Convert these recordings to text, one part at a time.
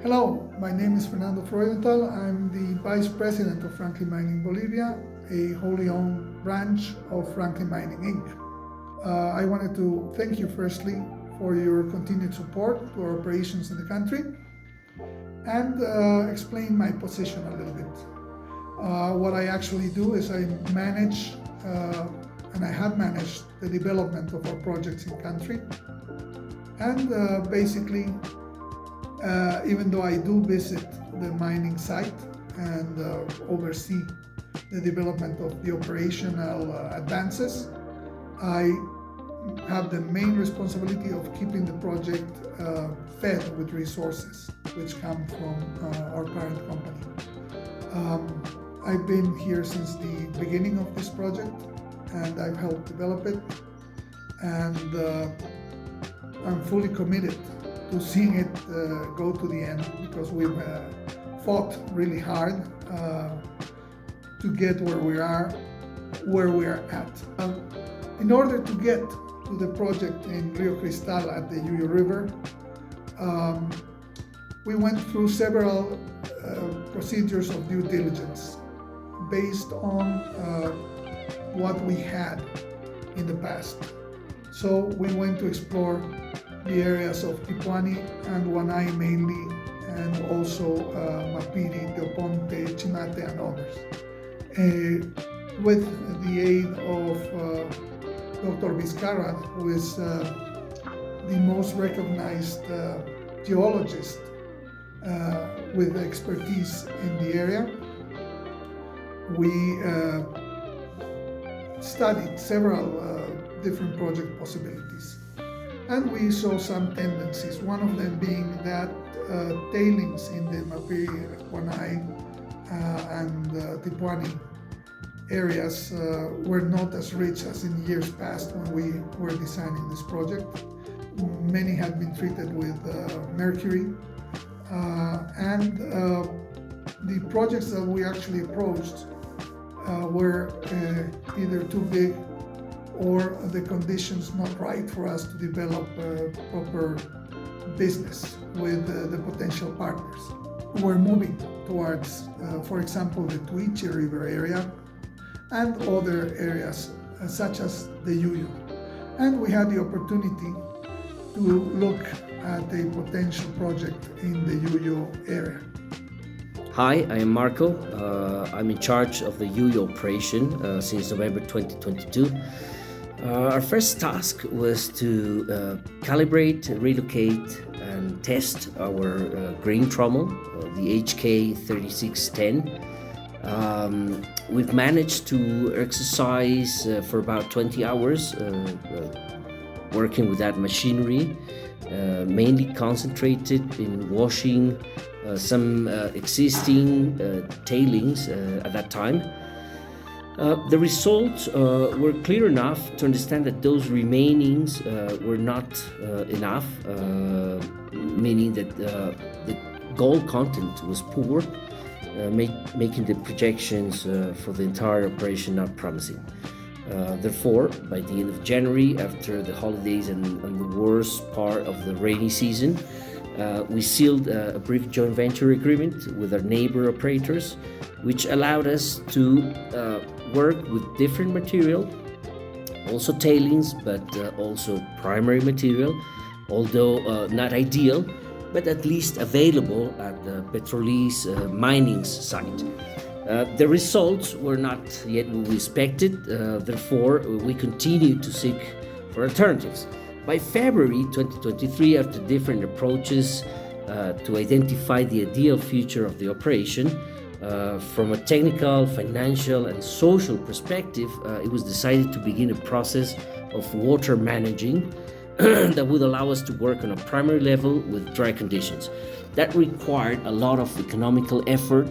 Hello, my name is Fernando Freudenthal. I'm the Vice President of Franklin Mining Bolivia, a wholly owned branch of Franklin Mining Inc. I wanted to thank you firstly for your continued support to our operations in the country and explain my position a little bit. What I actually do is I manage and I have managed the development of our projects in country and basically even though I do visit the mining site and oversee the development of the operational advances, I have the main responsibility of keeping the project fed with resources which come from our parent company. I've been here since the beginning of this project and I've helped develop it, and I'm fully committed to seeing it go to the end because we've fought really hard to get where we are at. In order to get to the project in Rio Cristal at the Yuyo River, we went through several procedures of due diligence based on what we had in the past. So we went to explore the areas of Tipuani and Huanay mainly, and also Mapiri, Teoponte, Chimate, and others. With the aid of Dr. Vizcarra, who is the most recognized geologist with expertise in the area, we studied several different project possibilities. And we saw some tendencies, one of them being that tailings in the Mapiri, Huanay, and Tipuani areas were not as rich as in years past when we were designing this project. Many had been treated with mercury, and the projects that we actually approached were either too big or the conditions not right for us to develop proper business with the potential partners. We're moving towards, for example, the Tuiche River area and other areas such as the Yuyo. And we had the opportunity to look at a potential project in the Yuyo area. Hi, I am Marco. I'm in charge of the Yuyo operation since November 2022. Our first task was to calibrate, relocate, and test our grain trommel, the HK 3610. We've managed to exercise for about 20 hours working with that machinery, mainly concentrated in washing some existing tailings at that time. The results were clear enough to understand that those remainings were not enough, meaning that the gold content was poor, making the projections for the entire operation not promising. Therefore, by the end of January, after the holidays and the worst part of the rainy season, we sealed a brief joint venture agreement with our neighbor operators, which allowed us to work with different material, also tailings, but also primary material, although not ideal, but at least available at the Petrolis mining site. The results were not yet what we expected, therefore we continued to seek for alternatives. By February 2023, after different approaches to identify the ideal future of the operation, from a technical, financial, and social perspective, it was decided to begin a process of water managing that would allow us to work on a primary level with dry conditions. That required a lot of economical effort,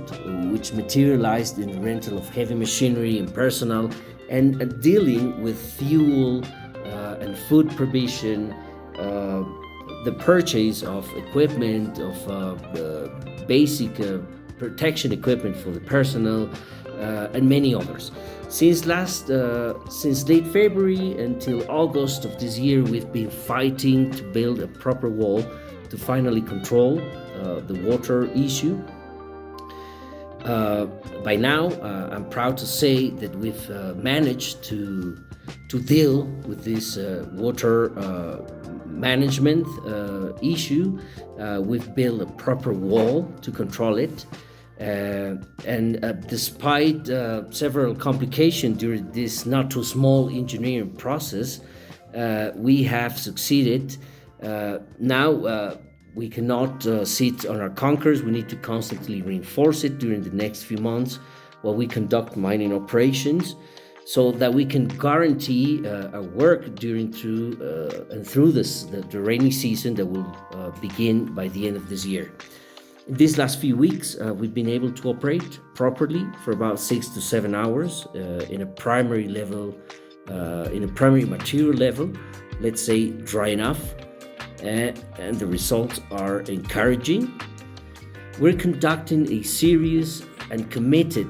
which materialized in the rental of heavy machinery and personnel, and dealing with fuel and food provision, the purchase of equipment, of basic protection equipment for the personnel, and many others. Since late February until August of this year, we've been fighting to build a proper wall to finally control the water issue. By now, I'm proud to say that we've managed to deal with this water management issue. We've built a proper wall to control it. And despite several complications during this not too small engineering process, we have succeeded. Now we cannot sit on our conquers. We need to constantly reinforce it during the next few months while we conduct mining operations, so that we can guarantee our work through the rainy season that will begin by the end of this year. In these last few weeks, we've been able to operate properly for about 6 to 7 hours in a primary material level, let's say dry enough, and the results are encouraging. We're conducting a serious and committed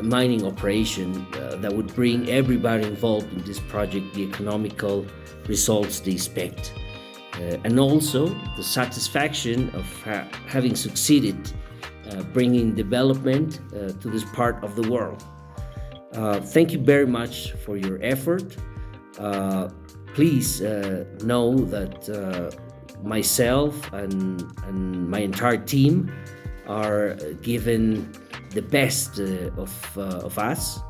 mining operation that would bring everybody involved in this project the economical results they expect. And also the satisfaction of having succeeded bringing development to this part of the world. Thank you very much for your effort. Please know that myself and my entire team are given the best of us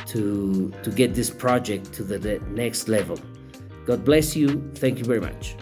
to get this project to the next level. God bless you. Thank you very much.